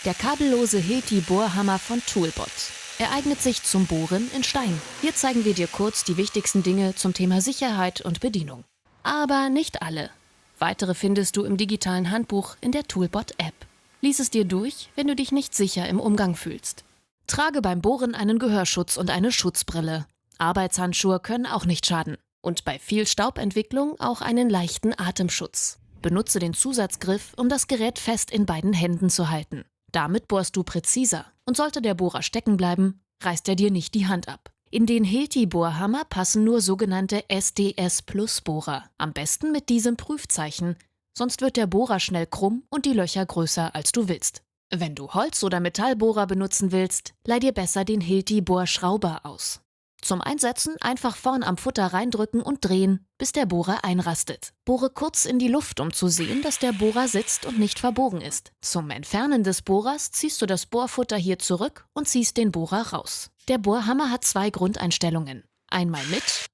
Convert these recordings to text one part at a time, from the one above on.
Der kabellose Hilti-Bohrhammer von Toolbot. Er eignet sich zum Bohren in Stein. Hier zeigen wir dir kurz die wichtigsten Dinge zum Thema Sicherheit und Bedienung. Aber nicht alle. Weitere findest du im digitalen Handbuch in der Toolbot-App. Lies es dir durch, wenn du dich nicht sicher im Umgang fühlst. Trage beim Bohren einen Gehörschutz und eine Schutzbrille. Arbeitshandschuhe können auch nicht schaden. Und bei viel Staubentwicklung auch einen leichten Atemschutz. Benutze den Zusatzgriff, um das Gerät fest in beiden Händen zu halten. Damit bohrst du präziser. Und sollte der Bohrer stecken bleiben, reißt er dir nicht die Hand ab. In den Hilti-Bohrhammer passen nur sogenannte SDS-Plus-Bohrer. Am besten mit diesem Prüfzeichen, sonst wird der Bohrer schnell krumm und die Löcher größer, als du willst. Wenn du Holz- oder Metallbohrer benutzen willst, leih dir besser den Hilti-Bohrschrauber aus. Zum Einsetzen einfach vorn am Futter reindrücken und drehen, bis der Bohrer einrastet. Bohre kurz in die Luft, um zu sehen, dass der Bohrer sitzt und nicht verbogen ist. Zum Entfernen des Bohrers ziehst du das Bohrfutter hier zurück und ziehst den Bohrer raus. Der Bohrhammer hat 2 Grundeinstellungen. Einmal mit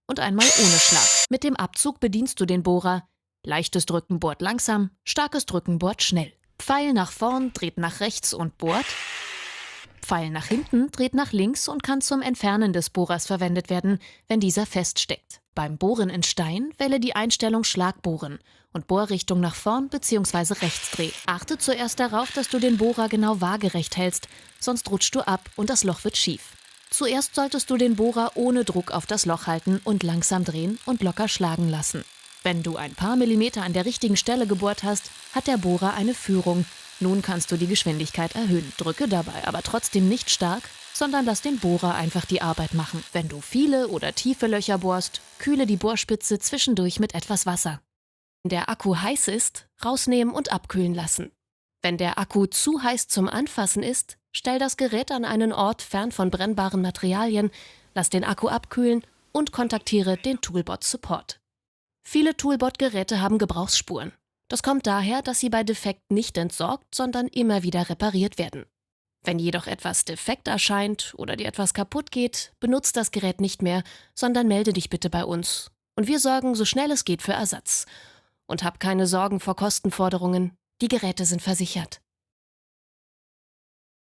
und einmal ohne Schlag. Mit dem Abzug bedienst du den Bohrer. Leichtes Drücken bohrt langsam, starkes Drücken bohrt schnell. Pfeil nach vorn dreht nach rechts und bohrt. Pfeil nach hinten dreht nach links und kann zum Entfernen des Bohrers verwendet werden, wenn dieser feststeckt. Beim Bohren in Stein wähle die Einstellung Schlagbohren und Bohrrichtung nach vorn bzw. rechts dreh. Achte zuerst darauf, dass du den Bohrer genau waagerecht hältst, sonst rutschst du ab und das Loch wird schief. Zuerst solltest du den Bohrer ohne Druck auf das Loch halten und langsam drehen und locker schlagen lassen. Wenn du ein paar Millimeter an der richtigen Stelle gebohrt hast, hat der Bohrer eine Führung. Nun kannst du die Geschwindigkeit erhöhen. Drücke dabei aber trotzdem nicht stark, sondern lass den Bohrer einfach die Arbeit machen. Wenn du viele oder tiefe Löcher bohrst, kühle die Bohrspitze zwischendurch mit etwas Wasser. Wenn der Akku heiß ist, rausnehmen und abkühlen lassen. Wenn der Akku zu heiß zum Anfassen ist, stell das Gerät an einen Ort fern von brennbaren Materialien, lass den Akku abkühlen und kontaktiere den Toolbot Support. Viele Toolbot-Geräte haben Gebrauchsspuren. Das kommt daher, dass sie bei Defekt nicht entsorgt, sondern immer wieder repariert werden. Wenn jedoch etwas defekt erscheint oder dir etwas kaputt geht, benutzt das Gerät nicht mehr, sondern melde dich bitte bei uns. Und wir sorgen so schnell es geht für Ersatz. Und hab keine Sorgen vor Kostenforderungen, die Geräte sind versichert.